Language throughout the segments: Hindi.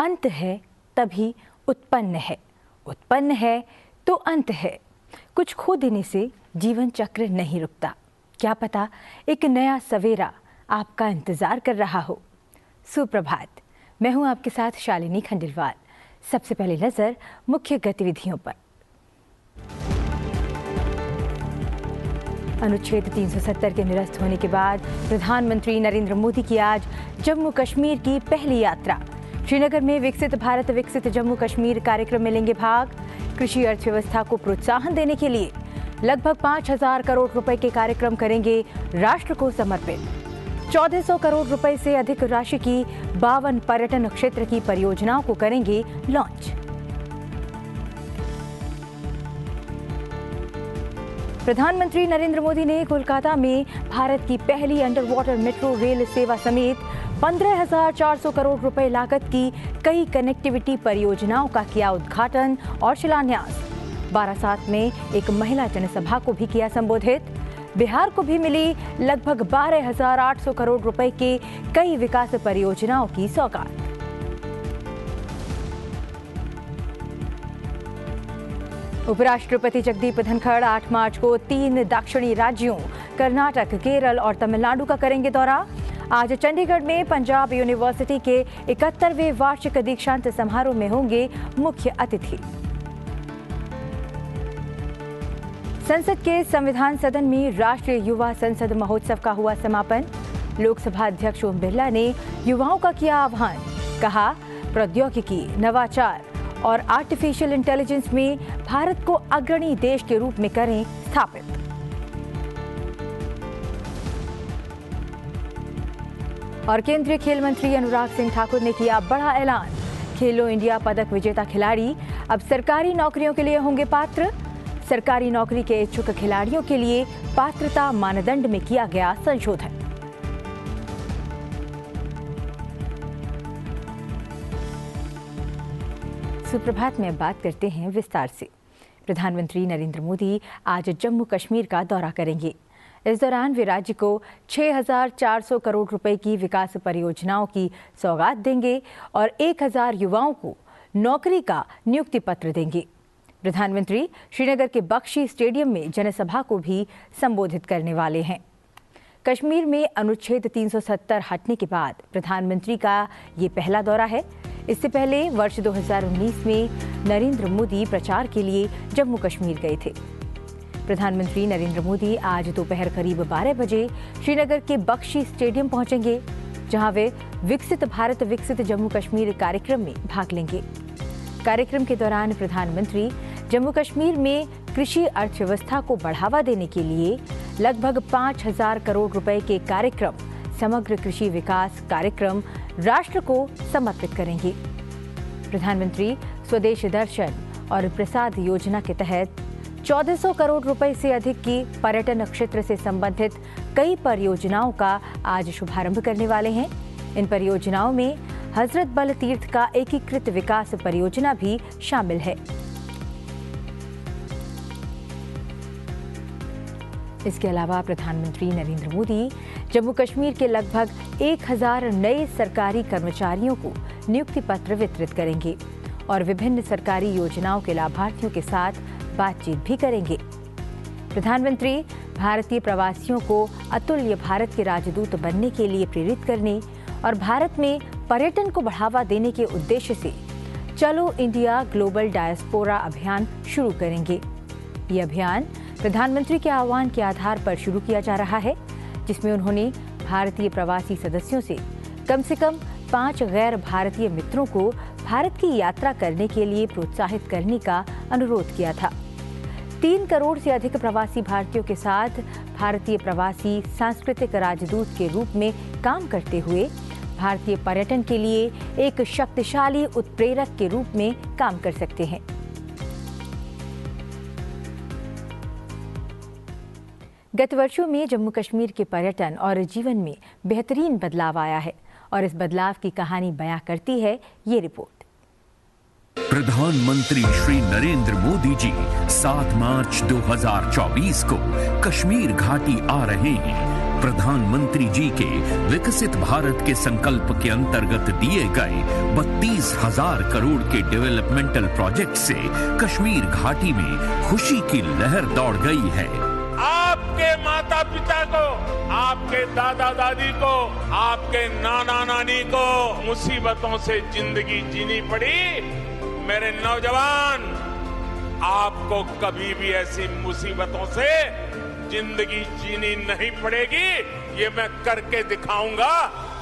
अंत है तभी उत्पन्न है, उत्पन्न है तो अंत है। कुछ खो देने से जीवन चक्र नहीं रुकता। क्या पता एक नया सवेरा आपका इंतजार कर रहा हो। सुप्रभात, मैं हूं आपके साथ शालिनी खंडेलवाल। सबसे पहले नजर मुख्य गतिविधियों पर। अनुच्छेद 370 के निरस्त होने के बाद प्रधानमंत्री नरेंद्र मोदी की आज जम्मू कश्मीर की पहली यात्रा। श्रीनगर में विकसित भारत विकसित जम्मू कश्मीर कार्यक्रम में लेंगे भाग। कृषि अर्थव्यवस्था को प्रोत्साहन देने के लिए लगभग 5,000 करोड़ रुपए के कार्यक्रम करेंगे राष्ट्र को समर्पित। 1,400 करोड़ रुपए से अधिक राशि की 52 पर्यटन क्षेत्र की परियोजनाओं को करेंगे लॉन्च। प्रधानमंत्री नरेंद्र मोदी ने कोलकाता में भारत की पहली अंडर वाटर मेट्रो रेल सेवा समेत 15,400 करोड़ रुपए लागत की कई कनेक्टिविटी परियोजनाओं का किया उद्घाटन और शिलान्यास। बारासात में एक महिला जनसभा को भी किया संबोधित। बिहार को भी मिली लगभग 12,800 करोड़ रुपए के कई विकास परियोजनाओं की सौगात। उपराष्ट्रपति जगदीप धनखड़ 8 मार्च को 3 दक्षिणी राज्यों कर्नाटक, केरल और तमिलनाडु का करेंगे दौरा। आज चंडीगढ़ में पंजाब यूनिवर्सिटी के 71वें वार्षिक दीक्षांत समारोह में होंगे मुख्य अतिथि। संसद के संविधान सदन में राष्ट्रीय युवा संसद महोत्सव का हुआ समापन। लोकसभा अध्यक्ष ओम बिरला ने युवाओं का किया आह्वान। कहा, प्रौद्योगिकी, नवाचार और आर्टिफिशियल इंटेलिजेंस में भारत को अग्रणी देश के रूप में करें स्थापित। और केंद्रीय खेल मंत्री अनुराग सिंह ठाकुर ने किया बड़ा ऐलान। खेलो इंडिया पदक विजेता खिलाड़ी अब सरकारी नौकरियों के लिए होंगे पात्र। सरकारी नौकरी के इच्छुक खिलाड़ियों के लिए पात्रता मानदंड में किया गया संशोधन। सुप्रभात में बात करते हैं विस्तार से। प्रधानमंत्री नरेंद्र मोदी आज जम्मू कश्मीर का दौरा करेंगे। इस दौरान वे राज्य को 6,400 करोड़ रुपए की विकास परियोजनाओं की सौगात देंगे और 1,000 युवाओं को नौकरी का नियुक्ति पत्र देंगे। प्रधानमंत्री श्रीनगर के बख्शी स्टेडियम में जनसभा को भी संबोधित करने वाले हैं। कश्मीर में अनुच्छेद 370 हटने के बाद प्रधानमंत्री का ये पहला दौरा है। इससे पहले वर्ष 2019 में नरेंद्र मोदी प्रचार के लिए जम्मू कश्मीर गए थे। प्रधानमंत्री नरेंद्र मोदी आज दोपहर करीब 12 बजे श्रीनगर के बख्शी स्टेडियम पहुंचेंगे, जहां वे विकसित भारत विकसित जम्मू कश्मीर कार्यक्रम में भाग लेंगे। कार्यक्रम के दौरान प्रधानमंत्री जम्मू कश्मीर में कृषि अर्थव्यवस्था को बढ़ावा देने के लिए लगभग 5,000 करोड़ रुपए के कार्यक्रम समग्र कृषि विकास कार्यक्रम राष्ट्र को समर्पित करेंगे। प्रधानमंत्री स्वदेश दर्शन और प्रसाद योजना के तहत 1,400 करोड़ रुपए से अधिक की पर्यटन क्षेत्र से संबंधित कई परियोजनाओं का आज शुभारंभ करने वाले हैं। इन परियोजनाओं में हजरत बल तीर्थ का एकीकृत विकास परियोजना भी शामिल है। इसके अलावा प्रधानमंत्री नरेंद्र मोदी जम्मू कश्मीर के लगभग 1,000 नए सरकारी कर्मचारियों को नियुक्ति पत्र वितरित करेंगे और विभिन्न सरकारी योजनाओं के लाभार्थियों के साथ बातचीत भी करेंगे। प्रधानमंत्री भारतीय प्रवासियों को अतुल्य भारत के राजदूत बनने के लिए प्रेरित करने और भारत में पर्यटन को बढ़ावा देने के उद्देश्य से चलो इंडिया ग्लोबल डायस्पोरा अभियान शुरू करेंगे। ये अभियान प्रधानमंत्री के आह्वान के आधार पर शुरू किया जा रहा है, जिसमें उन्होंने भारतीय प्रवासी सदस्यों से कम 5 गैर भारतीय मित्रों को भारत की यात्रा करने के लिए प्रोत्साहित करने का अनुरोध किया था। 3 करोड़ से अधिक प्रवासी भारतीयों के साथ भारतीय प्रवासी सांस्कृतिक राजदूत के रूप में काम करते हुए भारतीय पर्यटन के लिए एक शक्तिशाली उत्प्रेरक के रूप में काम कर सकते हैं। गत वर्षों में जम्मू कश्मीर के पर्यटन और जीवन में बेहतरीन बदलाव आया है और इस बदलाव की कहानी बयां करती है ये रिपोर्ट। प्रधानमंत्री श्री नरेंद्र मोदी जी 7 मार्च 2024 को कश्मीर घाटी आ रहे हैं। प्रधानमंत्री जी के विकसित भारत के संकल्प के अंतर्गत दिए गए 32,000 करोड़ के डेवलपमेंटल प्रोजेक्ट से कश्मीर घाटी में खुशी की लहर दौड़ गई है। आपके माता पिता को, आपके दादा दादी को, आपके नाना नानी को मुसीबतों से जिंदगी जीनी पड़ी। मेरे नौजवान, आपको कभी भी ऐसी मुसीबतों से जिंदगी जीनी नहीं पड़ेगी। ये मैं करके दिखाऊंगा,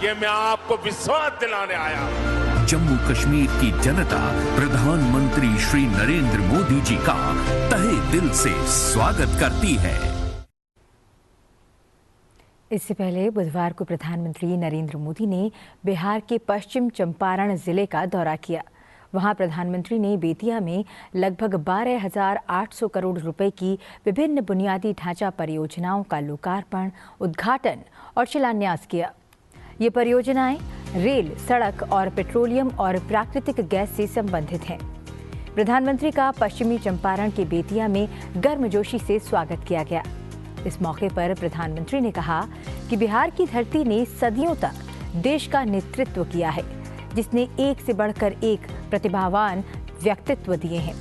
ये मैं आपको विश्वास दिलाने आया हूं। जम्मू कश्मीर की जनता प्रधानमंत्री श्री नरेंद्र मोदी जी का तहे दिल से स्वागत करती है। इससे पहले बुधवार को प्रधानमंत्री नरेंद्र मोदी ने बिहार के पश्चिम चंपारण जिले का दौरा किया। वहां प्रधानमंत्री ने बेतिया में लगभग 12,800 करोड़ रुपए की विभिन्न बुनियादी ढांचा परियोजनाओं का लोकार्पण, उद्घाटन और शिलान्यास किया। ये परियोजनाएं रेल, सड़क और पेट्रोलियम और प्राकृतिक गैस से संबंधित हैं। प्रधानमंत्री का पश्चिमी चंपारण के बेतिया में गर्मजोशी से स्वागत किया गया। इस मौके पर प्रधानमंत्री ने कहा कि बिहार की धरती ने सदियों तक देश का नेतृत्व किया है, जिसने एक से बढ़कर एक प्रतिभावान व्यक्तित्व दिए हैं।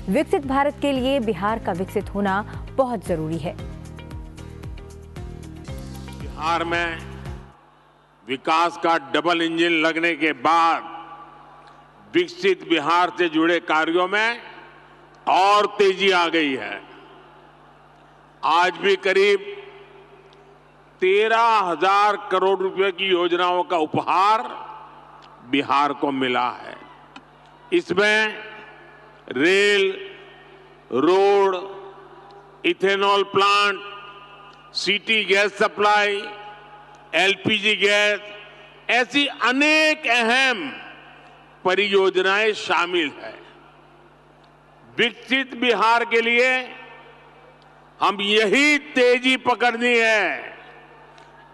विकसित भारत के लिए बिहार का विकसित होना बहुत जरूरी है। बिहार में विकास का डबल इंजन लगने के बाद विकसित बिहार से जुड़े कार्यों में और तेजी आ गई है। आज भी करीब 13,000 करोड़ रुपए की योजनाओं का उपहार बिहार को मिला है। इसमें rail, road, ethanol plant, city gas supply, LPG gas, ऐसी अनेक अहम परियोजनाएं शामिल है। विकसित बिहार के लिए हम यही तेजी पकड़नी है,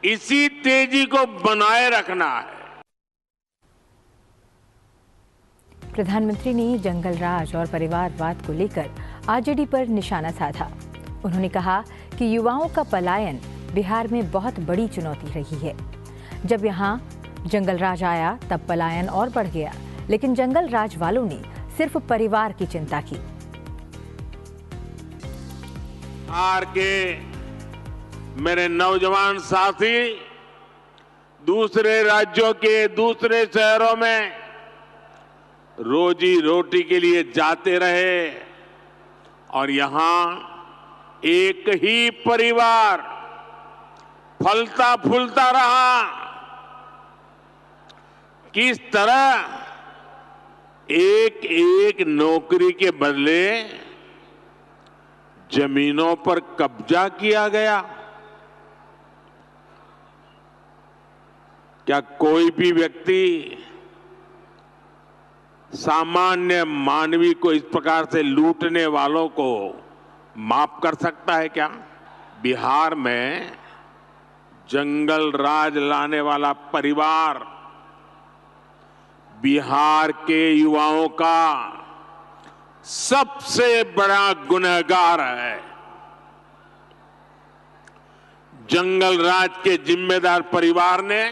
इसी तेजी को बनाए रखना है। प्रधानमंत्री ने जंगल राज और परिवारवाद को लेकर आरजेडी पर निशाना साधा। उन्होंने कहा कि युवाओं का पलायन बिहार में बहुत बड़ी चुनौती रही है। जब यहाँ जंगल राज आया तब पलायन और बढ़ गया, लेकिन जंगल राज वालों ने सिर्फ परिवार की चिंता की। बिहार के मेरे नौजवान साथी दूसरे राज्यों के दूसरे शहरों में रोजी रोटी के लिए जाते रहे और यहां एक ही परिवार फलता फूलता रहा। किस तरह एक एक नौकरी के बदले जमीनों पर कब्जा किया गया। क्या कोई भी व्यक्ति सामान्य मानवी को इस प्रकार से लूटने वालों को माफ कर सकता है क्या? बिहार में जंगल राज लाने वाला परिवार बिहार के युवाओं का सबसे बड़ा गुनहगार है। जंगल राज के जिम्मेदार परिवार ने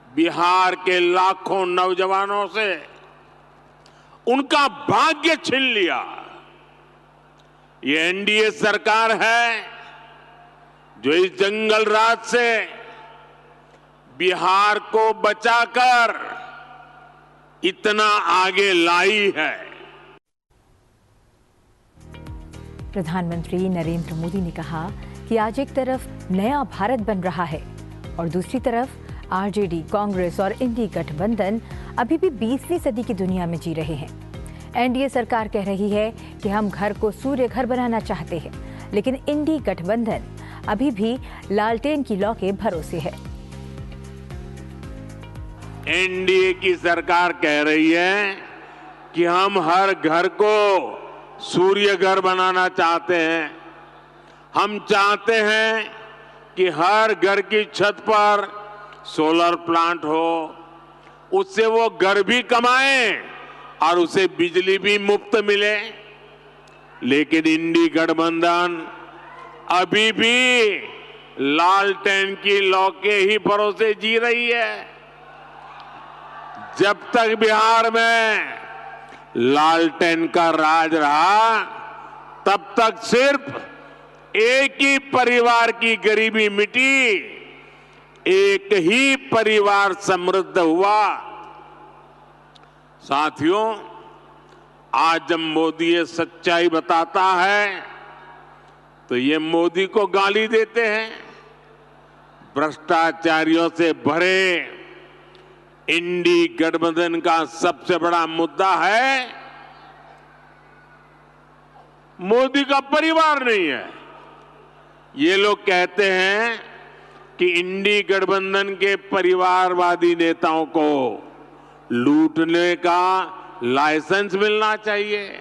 बिहार के लाखों नौजवानों से उनका भाग्य छीन लिया। ये एनडीए सरकार है जो इस जंगल राज से बिहार को बचाकर इतना आगे लाई है। प्रधानमंत्री नरेंद्र मोदी ने कहा कि आज एक तरफ नया भारत बन रहा है और दूसरी तरफ आरजेडी, कांग्रेस और इंडी गठबंधन अभी भी 20वीं सदी की दुनिया में जी रहे हैं। एनडीए सरकार कह रही है कि हम घर को सूर्य घर बनाना चाहते हैं, लेकिन इंडी गठबंधन अभी भी लालटेन की लौ के भरोसे है। एनडीए की सरकार कह रही है कि हम हर घर को सूर्य घर बनाना चाहते हैं। हम चाहते हैं कि हर घर की छत पर सोलर प्लांट हो, उससे वो घर भी कमाएं और उसे बिजली भी मुफ्त मिले। लेकिन इंडी गठबंधन अभी भी लालटेन की लौ के ही भरोसे जी रही है। जब तक बिहार में लालटेन का राज रहा, तब तक सिर्फ एक ही परिवार की गरीबी मिटी, एक ही परिवार समृद्ध हुआ। साथियों, आज जब मोदी ये सच्चाई बताता है तो ये मोदी को गाली देते हैं। भ्रष्टाचारियों से भरे इंडी गठबंधन का सबसे बड़ा मुद्दा है मोदी का परिवार नहीं है। ये लोग कहते हैं कि इंडी गठबंधन के परिवारवादी नेताओं को लूटने का लाइसेंस मिलना चाहिए।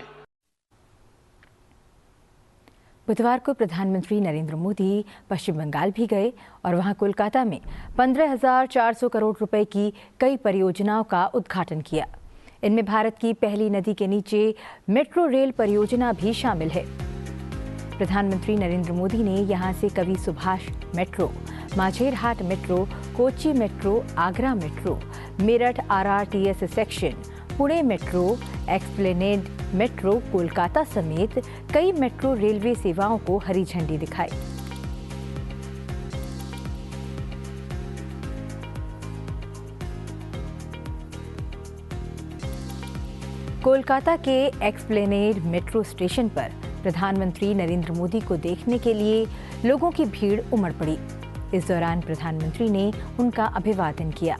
बुधवार को प्रधानमंत्री नरेंद्र मोदी पश्चिम बंगाल भी गए और वहां कोलकाता में 15,400 करोड़ रुपए की कई परियोजनाओं का उद्घाटन किया। इनमें भारत की पहली नदी के नीचे मेट्रो रेल परियोजना भी शामिल है। प्रधानमंत्री नरेंद्र मोदी ने यहां से कवि Subhash metro, Majerhat metro, Kochi metro, Agra metro, Meerut RRTS section, Pune metro, explained metro, Kolkata समेत कई मेट्रो रेलवे सेवाओं को हरी झंडी दिखाई। कोलकाता के एक्सप्लेनेड मेट्रो स्टेशन पर प्रधानमंत्री नरेंद्र मोदी को देखने के लिए लोगों की भीड़ उमड़ पड़ी। इस दौरान प्रधानमंत्री ने उनका अभिवादन किया।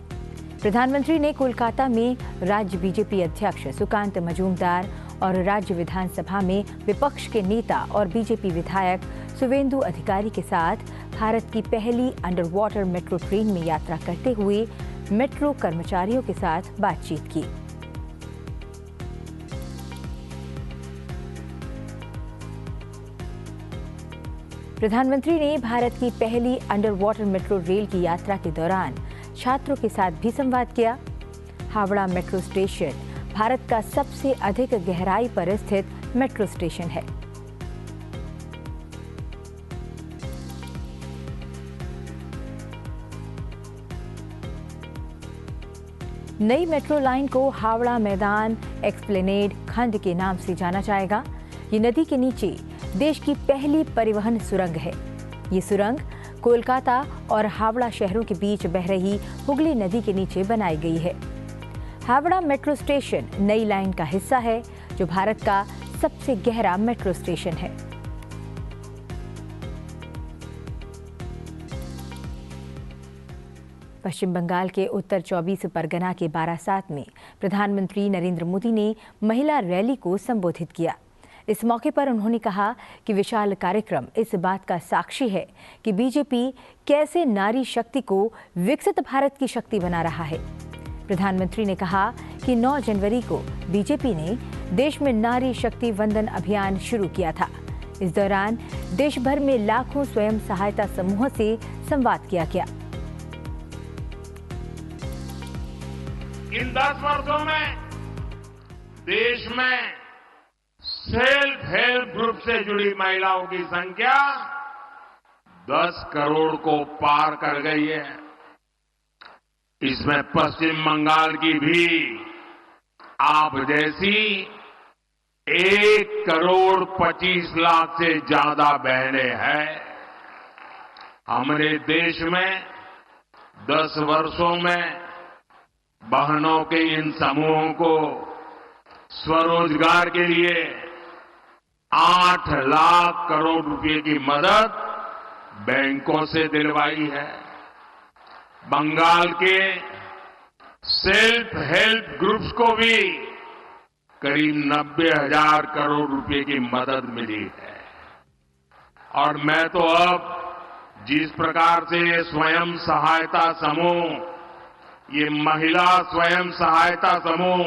प्रधानमंत्री ने कोलकाता में राज्य बीजेपी अध्यक्ष सुकांत मजूमदार और राज्य विधानसभा में विपक्ष के नेता और बीजेपी विधायक सुवेंदु अधिकारी के साथ भारत की पहली अंडर वाटर मेट्रो ट्रेन में यात्रा करते हुए मेट्रो कर्मचारियों के साथ बातचीत की। प्रधानमंत्री ने भारत की पहली अंडर वाटर मेट्रो रेल की यात्रा के दौरान छात्रों के साथ भी संवाद किया। हावड़ा मेट्रो स्टेशन भारत का सबसे अधिक गहराई पर स्थित मेट्रो स्टेशन है। नई मेट्रो लाइन को हावड़ा मैदान एक्सप्लेनेड खंड के नाम से जाना जाएगा। ये नदी के नीचे देश की पहली परिवहन सुरंग है। ये सुरंग कोलकाता और हावड़ा शहरों के बीच बह रही हुगली नदी के नीचे बनाई गई है। हावड़ा मेट्रो स्टेशन नई लाइन का हिस्सा है, जो भारत का सबसे गहरा मेट्रो स्टेशन है। पश्चिम बंगाल के उत्तर 24 परगना के बारासात में प्रधानमंत्री नरेंद्र मोदी ने महिला रैली को संबोधित किया। इस मौके पर उन्होंने कहा कि विशाल कार्यक्रम इस बात का साक्षी है कि बीजेपी कैसे नारी शक्ति को विकसित भारत की शक्ति बना रहा है। प्रधानमंत्री ने कहा कि 9 जनवरी को बीजेपी ने देश में नारी शक्ति वंदन अभियान शुरू किया था। इस दौरान देश भर में लाखों स्वयं सहायता समूहों से संवाद किया गया। इन 10 वर्षों में देश में सेल्फ हेल्प ग्रुप से जुड़ी महिलाओं की संख्या 10 करोड़ को पार कर गई है। इसमें पश्चिम बंगाल की भी आप जैसी 1 करोड़ 25 लाख से ज्यादा बहनें हैं। हमारे देश में 10 वर्षों में बहनों के इन समूहों को स्वरोजगार के लिए 8 लाख करोड़ रुपए की मदद बैंकों से दिलवाई है। बंगाल के सेल्फ हेल्प ग्रुप्स को भी करीब 90,000 करोड़ रुपए की मदद मिली है। और मैं तो अब जिस प्रकार से ये स्वयं सहायता समूह, ये महिला स्वयं सहायता समूह,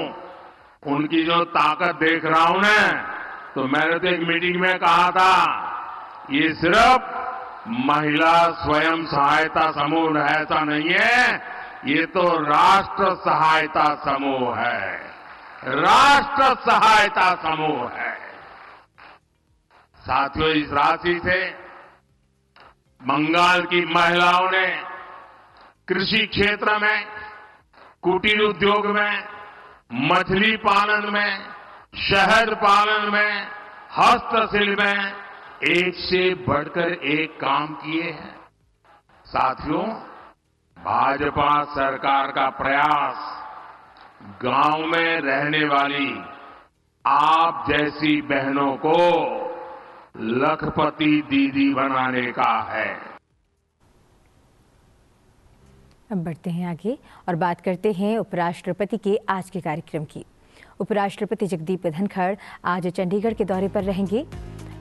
उनकी जो ताकत देख रहा हूं ना, तो मैंने तो एक मीटिंग में कहा था, ये सिर्फ महिला स्वयं सहायता समूह ऐसा नहीं है, ये तो राष्ट्र सहायता समूह है। राष्ट्र सहायता समूह है। साथियों, इस राशि से बंगाल की महिलाओं ने कृषि क्षेत्र में, कुटीर उद्योग में, मछली पालन में, शहद पालन में, हस्तशिल्प में एक से बढ़कर एक काम किए हैं। साथियों, भाजपा सरकार का प्रयास गांव में रहने वाली आप जैसी बहनों को लखपति दीदी बनाने का है। अब बढ़ते हैं आगे और बात करते हैं उपराष्ट्रपति के आज के कार्यक्रम की। उपराष्ट्रपति जगदीप धनखड़ आज चंडीगढ़ के दौरे पर रहेंगे।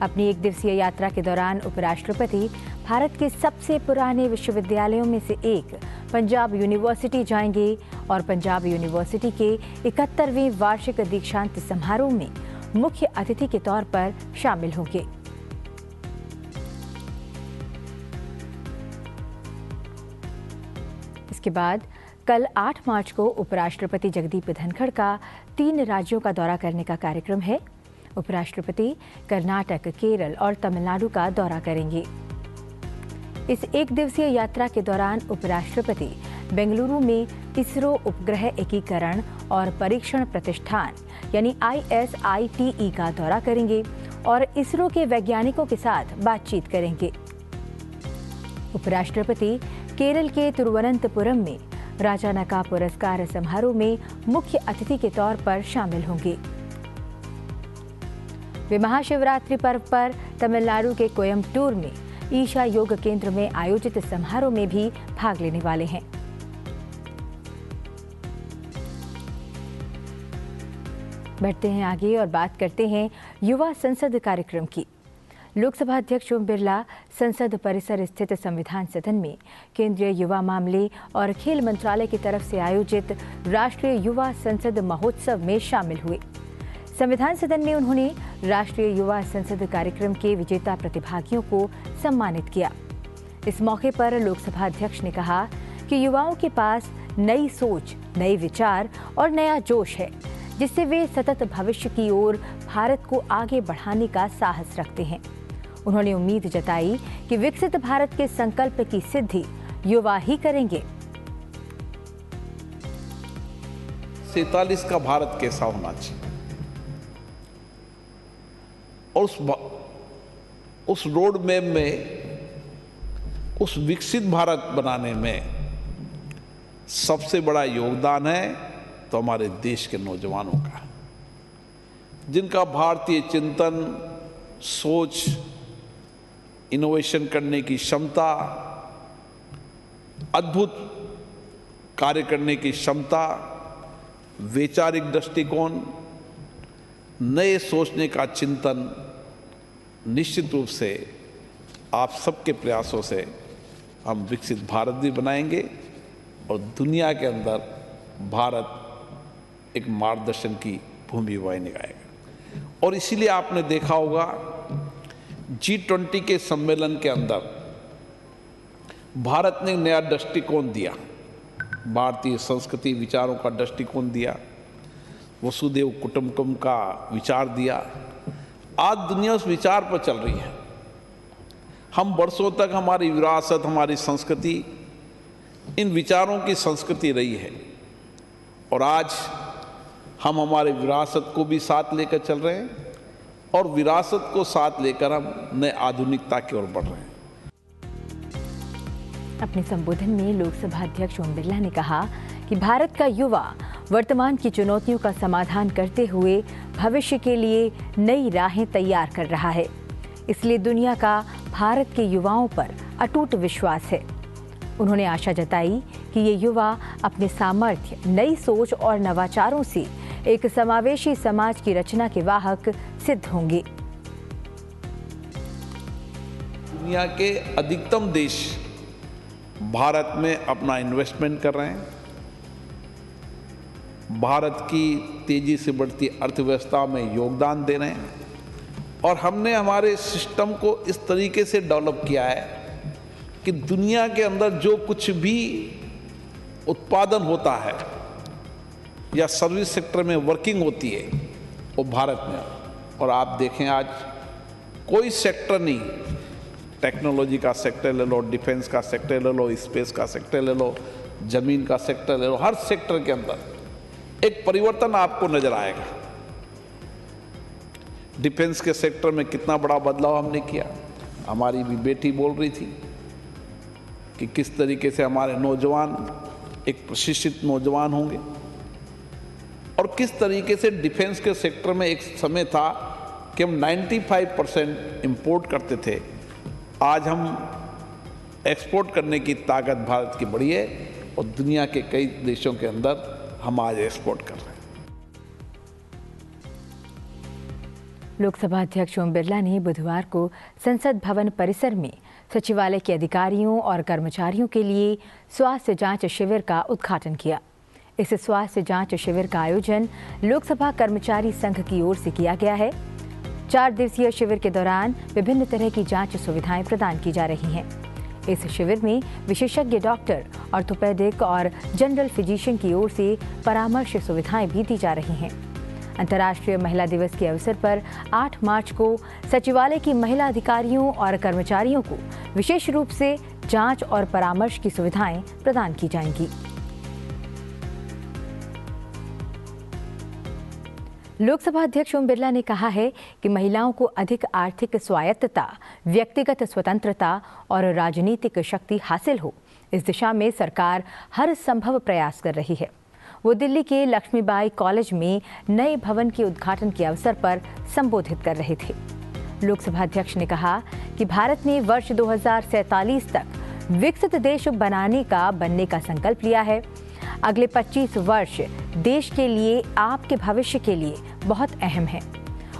अपनी एक दिवसीय यात्रा के दौरान उपराष्ट्रपति भारत के सबसे पुराने विश्वविद्यालयों में से एक पंजाब यूनिवर्सिटी जाएंगे और पंजाब यूनिवर्सिटी के 71वें वार्षिक दीक्षांत समारोह में मुख्य अतिथि के तौर पर शामिल होंगे। इसके बाद कल 8 मार्च को उपराष्ट्रपति जगदीप धनखड़ का 3 राज्यों का दौरा करने का कार्यक्रम है। उपराष्ट्रपति कर्नाटक, केरल और तमिलनाडु का दौरा करेंगे। इस एक दिवसीय यात्रा के दौरान उपराष्ट्रपति बेंगलुरु में इसरो उपग्रह एकीकरण और परीक्षण प्रतिष्ठान यानी ISITE का दौरा करेंगे और इसरो के वैज्ञानिकों के साथ बातचीत करेंगे। उपराष्ट्रपति केरल के तिरुवनंतपुरम में राजानका पुरस्कार समारोह में मुख्य अतिथि के तौर पर शामिल होंगे। वे महाशिवरात्रि पर्व पर तमिलनाडु के कोयम्बटूर में ईशा योग केंद्र में आयोजित समारोह में भी भाग लेने वाले हैं। बढ़ते हैं आगे और बात करते हैं युवा संसद कार्यक्रम की। लोकसभा अध्यक्ष ओम बिरला संसद परिसर स्थित संविधान सदन में केंद्रीय युवा मामले और खेल मंत्रालय की तरफ से आयोजित राष्ट्रीय युवा संसद महोत्सव में शामिल हुए। संविधान सदन में उन्होंने राष्ट्रीय युवा संसद कार्यक्रम के विजेता प्रतिभागियों को सम्मानित किया। इस मौके पर लोकसभा अध्यक्ष ने कहा कि युवाओं के पास नई सोच, नए विचार और नया जोश है, जिससे वे सतत भविष्य की ओर भारत को आगे बढ़ाने का साहस रखते हैं। उन्होंने उम्मीद जताई कि विकसित भारत के संकल्प की सिद्धि युवा ही करेंगे। 47 का भारत कैसा होना चाहिए और उस रोड मैप में उस विकसित भारत बनाने में सबसे बड़ा योगदान है तो हमारे देश के नौजवानों का, जिनका भारतीय चिंतन, सोच, इनोवेशन करने की क्षमता, अद्भुत कार्य करने की क्षमता, वैचारिक दृष्टिकोण, नए सोचने का चिंतन निश्चित रूप से आप सबके प्रयासों से हम विकसित भारत भी बनाएंगे और दुनिया के अंदर भारत एक मार्गदर्शन की भूमिका निभाएगा। और इसीलिए आपने देखा होगा G20 के सम्मेलन के अंदर भारत ने नया दृष्टिकोण दिया, भारतीय संस्कृति विचारों का दृष्टिकोण दिया, वसुदेव कुटुंबकम का विचार दिया। आज दुनिया उस विचार पर चल रही है। हम वर्षों तक हमारी विरासत, हमारी संस्कृति इन विचारों की संस्कृति रही है और आज हम हमारे विरासत को भी साथ लेकर चल रहे हैं और विरासत को साथ लेकर हम नए आधुनिकता की ओर बढ़ रहे हैं। अपने संबोधन में लोकसभा अध्यक्ष ओम बिरला ने कहा कि भारत का युवा वर्तमान की चुनौतियों का समाधान करते हुए भविष्य के लिए नई राहें तैयार कर रहा है। इसलिए दुनिया का भारत के युवाओं पर अटूट विश्वास है। उन्होंने आशा जताई कि ये युवा अपने सामर्थ्य, नई सोच और नवाचारों से एक समावेशी समाज की रचना के वाहक सिद्ध होंगे। दुनिया के अधिकतम देश भारत में अपना इन्वेस्टमेंट कर रहे हैं। भारत की तेजी से बढ़ती अर्थव्यवस्था में योगदान दे रहे हैं और हमने हमारे सिस्टम को इस तरीके से डेवलप किया है कि दुनिया के अंदर जो कुछ भी उत्पादन होता है या सर्विस सेक्टर में वर्किंग होती है वो भारत में। और आप देखें आज कोई सेक्टर नहीं टेक्नोलॉजी का सेक्टर ले लो, डिफेंस का सेक्टर ले लो, स्पेस का सेक्टर ले लो, जमीन का सेक्टर ले लो, हर सेक्टर के अंदर एक परिवर्तन आपको नजर आएगा। डिफेंस के सेक्टर में कितना बड़ा बदलाव हमने किया। हमारी भी बेटी बोल रही थी कि किस तरीके से हमारे नौजवान एक प्रशिक्षित नौजवान होंगे, और किस तरीके से डिफेंस के सेक्टर में एक समय था कि हम 95% इंपोर्ट करते थे, आज हम एक्सपोर्ट करने की ताकत भारत की बढ़ी है और दुनिया के कई देशों के अंदर हम आज एक्सपोर्ट कर रहे हैं। लोकसभा अध्यक्ष ओम बिरला ने बुधवार को संसद भवन परिसर में सचिवालय के अधिकारियों और कर्मचारियों के लिए स्वास्थ्य जांच शिविर का उद्घाटन किया। इस स्वास्थ्य जांच शिविर का आयोजन लोकसभा कर्मचारी संघ की ओर से किया गया है। 4 दिवसीय शिविर के दौरान विभिन्न तरह की जांच सुविधाएं प्रदान की जा रही हैं। इस शिविर में विशेषज्ञ डॉक्टर, ऑर्थोपेडिक और जनरल फिजिशियन की ओर से परामर्श सुविधाएं भी दी जा रही हैं। अंतर्राष्ट्रीय महिला दिवस के अवसर पर 8 मार्च को सचिवालय की महिला अधिकारियों और कर्मचारियों को विशेष रूप से जांच और परामर्श की सुविधाएं प्रदान की जाएंगी। लोकसभा अध्यक्ष ओम बिरला ने कहा है कि महिलाओं को अधिक आर्थिक स्वायत्तता, व्यक्तिगत स्वतंत्रता और राजनीतिक शक्ति हासिल हो, इस दिशा में सरकार हर संभव प्रयास कर रही है। वो दिल्ली के लक्ष्मीबाई कॉलेज में नए भवन के उद्घाटन के अवसर पर संबोधित कर रहे थे। लोकसभा अध्यक्ष ने कहा कि भारत ने वर्ष 2047 तक विकसित देश बनने का संकल्प लिया है। अगले 25 वर्ष देश के लिए, आपके भविष्य के लिए बहुत अहम है।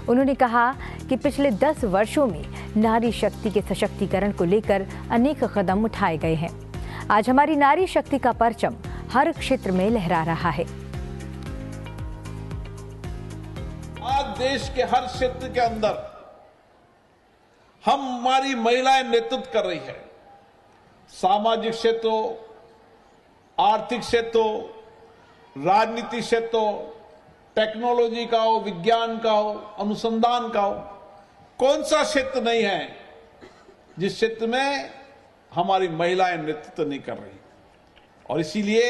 उन्होंने कहा कि पिछले 10 वर्षों में नारी शक्ति के सशक्तिकरण को लेकर अनेक कदम उठाए गए हैं। आज हमारी नारी शक्ति का परचम हर क्षेत्र में लहरा रहा है। आज देश के हर क्षेत्र के अंदर हमारी महिलाएं नेतृत्व कर रही है। सामाजिक क्षेत्र हो, आर्थिक क्षेत्र हो, राजनीति क्षेत्र हो, टेक्नोलॉजी का हो, विज्ञान का हो, अनुसंधान का हो, कौन सा क्षेत्र नहीं है जिस क्षेत्र में हमारी महिलाएं नेतृत्व नहीं कर रही। और इसीलिए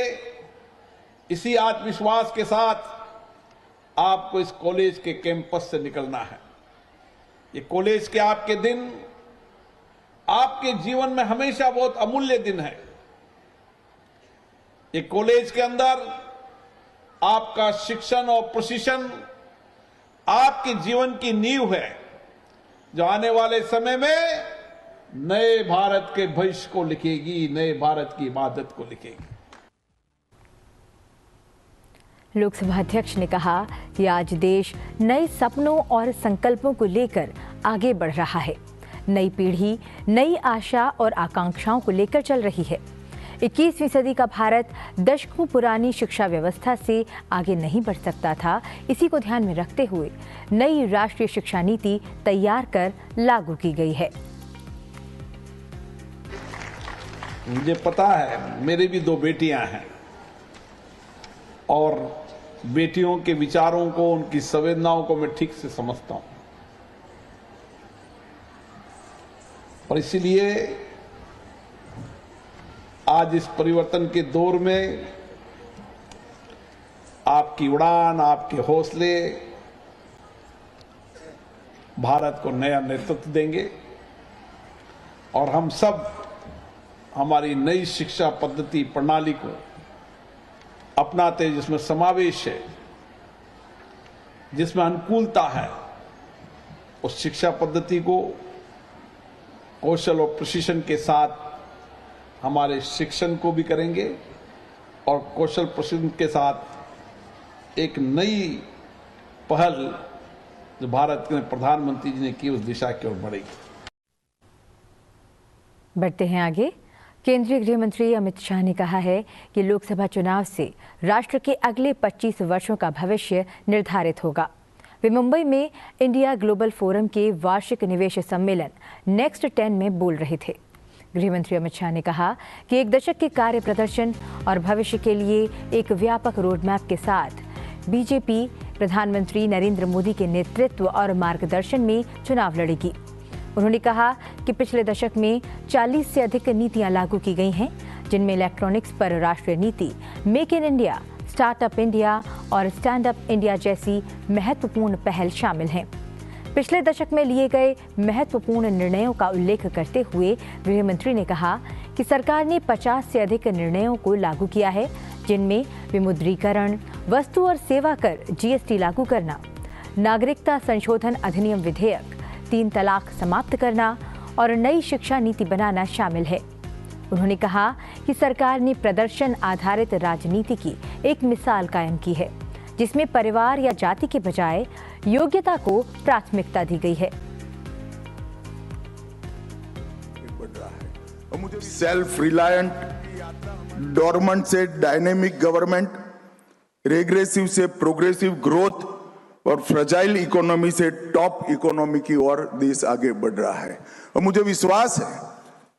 इसी आत्मविश्वास के साथ आपको इस कॉलेज के कैंपस से निकलना है। ये कॉलेज के आपके दिन आपके जीवन में हमेशा बहुत अमूल्य दिन है। ये कॉलेज के अंदर आपका शिक्षण और प्रशिक्षण आपके जीवन की नींव है, जो आने वाले समय में नए भारत के भविष्य को लिखेगी, नए भारत की इबादत को लिखेगी। लोकसभा अध्यक्ष ने कहा कि आज देश नए सपनों और संकल्पों को लेकर आगे बढ़ रहा है। नई पीढ़ी नई आशा और आकांक्षाओं को लेकर चल रही है। 21वीं सदी का भारत दशकों पुरानी शिक्षा व्यवस्था से आगे नहीं बढ़ सकता था। इसी को ध्यान में रखते हुए नई राष्ट्रीय शिक्षा नीति तैयार कर लागू की गई है। मुझे पता है, मेरी भी 2 बेटियां हैं और बेटियों के विचारों को, उनकी संवेदनाओं को मैं ठीक से समझता हूं। और इसीलिए आज इस परिवर्तन के दौर में आपकी उड़ान, आपके हौसले भारत को नया नेतृत्व देंगे और हम सब हमारी नई शिक्षा पद्धति प्रणाली को अपनाते, जिसमें समावेश है, जिसमें अनुकूलता है, उस शिक्षा पद्धति को कौशल और प्रशिक्षण के साथ हमारे शिक्षण को भी करेंगे और कौशल प्रशिक्षण के साथ एक नई पहल जो भारत के प्रधानमंत्री जी ने की, उस दिशा की ओर बढ़ेगी। बढ़ते हैं आगे। केंद्रीय गृह मंत्री अमित शाह ने कहा है कि लोकसभा चुनाव से राष्ट्र के अगले 25 वर्षों का भविष्य निर्धारित होगा। वे मुंबई में इंडिया ग्लोबल फोरम के वार्षिक निवेश सम्मेलन नेक्स्ट 10 में बोल रहे थे। गृह मंत्री अमित शाह ने कहा कि 1 दशक के कार्य प्रदर्शन और भविष्य के लिए एक व्यापक रोडमैप के साथ बीजेपी प्रधानमंत्री नरेंद्र मोदी के नेतृत्व और मार्गदर्शन में चुनाव लड़ेगी। उन्होंने कहा कि पिछले दशक में 40 से अधिक नीतियां लागू की गई हैं, जिनमें इलेक्ट्रॉनिक्स पर राष्ट्रीय नीति, make in India, startup India और स्टैंड अप इंडिया जैसी महत्वपूर्ण पहल शामिल हैं। पिछले दशक में लिए गए महत्वपूर्ण निर्णयों का उल्लेख करते हुए गृह मंत्री ने कहा कि सरकार ने 50 से अधिक निर्णयों को लागू किया है, जिनमें विमुद्रीकरण, वस्तु और सेवा कर, जीएसटी लागू करना, नागरिकता संशोधन अधिनियम विधेयक, 3 तलाक समाप्त करना और नई शिक्षा नीति बनाना शामिल है। उन्होंने कहा कि सरकार ने प्रदर्शन आधारित राजनीति की एक मिसाल कायम की है, जिसमें परिवार या जाति के बजाय योग्यता को प्राथमिकता दी गई है। सेल्फ रिलायंट, डोरमेंट से डायनेमिक गवर्नमेंट, रेग्रेसिव से प्रोग्रेसिव ग्रोथ और फ्रेजाइल इकोनॉमी से टॉप इकोनॉमी की ओर देश आगे बढ़ रहा है। और मुझे विश्वास है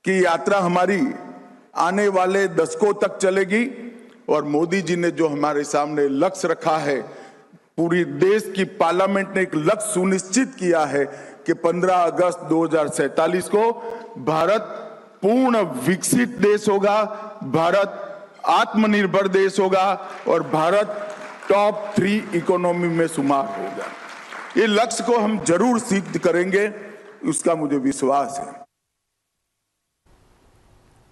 कि यात्रा हमारी आने वाले दशकों तक चलेगी और मोदी जी ने जो हमारे सामने लक्ष्य रखा है, पूरी देश की पार्लियामेंट ने एक लक्ष्य सुनिश्चित किया है कि 15 अगस्त 2047 को भारत पूर्ण विकसित देश होगा, भारत आत्मनिर्भर देश होगा और भारत टॉप 3 इकोनॉमी में शुमार होगा। ये लक्ष्य को हम जरूर सिद्ध करेंगे, उसका मुझे विश्वास है।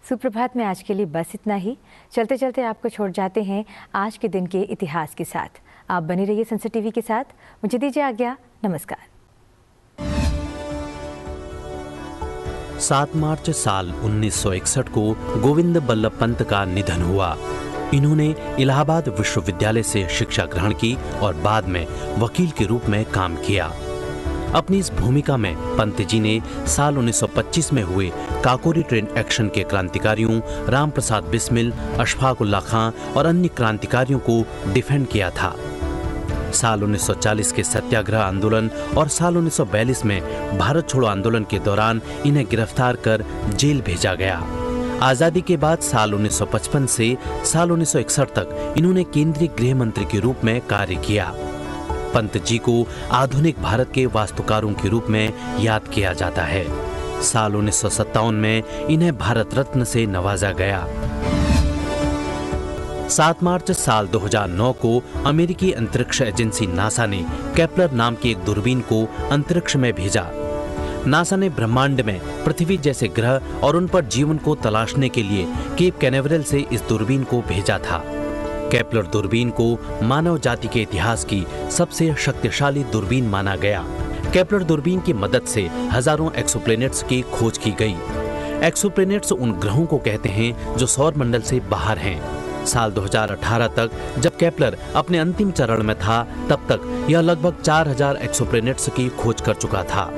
सुप्रभात में आज के लिए बस इतना ही। चलते चलते आपको छोड़ जाते हैं आज के दिन के इतिहास के साथ। आप बने रहिए संसद टीवी के साथ। मुझे दीजिए आज्ञा। नमस्कार। 7 मार्च साल 1961 को गोविंद बल्लभ पंत का निधन हुआ। इन्होंने इलाहाबाद विश्वविद्यालय से शिक्षा ग्रहण की और बाद में वकील के रूप में काम किया। अपनी इस भूमिका में पंत जी ने साल 1925 में हुए काकोरी ट्रेन एक्शन के क्रांतिकारियों राम प्रसाद बिस्मिल, अशफाक उल्लाह खां और अन्य क्रांतिकारियों को डिफेंड किया था। साल 1940 के सत्याग्रह आंदोलन और साल 1942 में भारत छोड़ो आंदोलन के दौरान इन्हें गिरफ्तार कर जेल भेजा गया। आजादी के बाद साल 1955 से साल 1961 तक इन्होंने केंद्रीय गृह मंत्री के रूप में कार्य किया। पंत जी को आधुनिक भारत के वास्तुकारों के रूप में याद किया जाता है। साल 1957 में इन्हें भारत रत्न से नवाजा गया। 7 मार्च साल 2009 को अमेरिकी अंतरिक्ष एजेंसी नासा ने केपलर नाम की एक दूरबीन को अंतरिक्ष में भेजा। नासा ने ब्रह्मांड में पृथ्वी जैसे ग्रह और उन पर जीवन को तलाशने के लिए केप कैनावेरल से इस दूरबीन को भेजा था। केपलर दूरबीन को मानव जाति के इतिहास की सबसे शक्तिशाली दूरबीन माना गया। केपलर दूरबीन की मदद से हजारों एक्सोप्लैनेट्स की खोज की गई। एक्सोप्लैनेट्स उन ग्रहों को कहते हैं जो सौर मंडल से बाहर हैं। साल 2018 तक जब केपलर अपने अंतिम चरण में था, तब तक यह लगभग 4000 एक्सोप्लैनेट्स की खोज कर चुका था।